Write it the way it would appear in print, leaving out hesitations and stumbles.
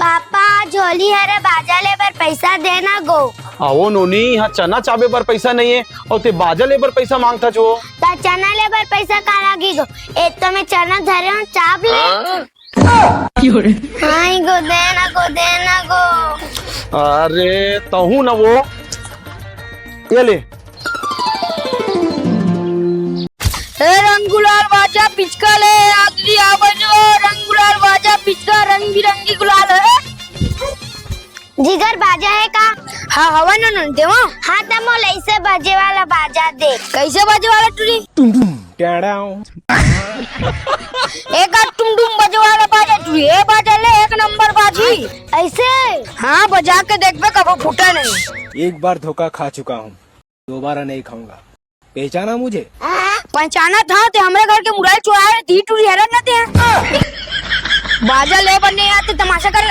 पापा झोली हरे बाजा ले बर पैसा देना गो। आओ नोनी, यहाँ चना चाबे पर पैसा नहीं है और ते बाजा ले बर पैसा मांगता जो। ता चना ले बर पैसा का लागी गो। एक तो मैं चना धरे हूँ चाप ले। हाय गो देना गो। अरे तहू न वो ये ले। रंग गुलाल बाजा पिचका ले आखिरी आवाज रंग गुलाल बाजा पिचका रंग बिरंगी गुलाल है। जिगर बाजा है का? हाँ हवा न देवा। हाँ तो मोल ऐसे बजे वाला बाजा दे। कैसे बाजे वाला टूरी? एक टुम टुम बजे वाला बाजा टूरी। ये बाजा ले एक नंबर बाजी। ऐसे? हाँ बजा के देख पे कभी फूटा नहीं। एक बार धोखा खा चुका हूँ, दोबारा नहीं खाऊंगा। पहचाना मुझे? पहचाना था ते हमारे घर के मुराई चुराए दी टूरी हैरान न थे। बाजा ले बनने आते तमाशा कर।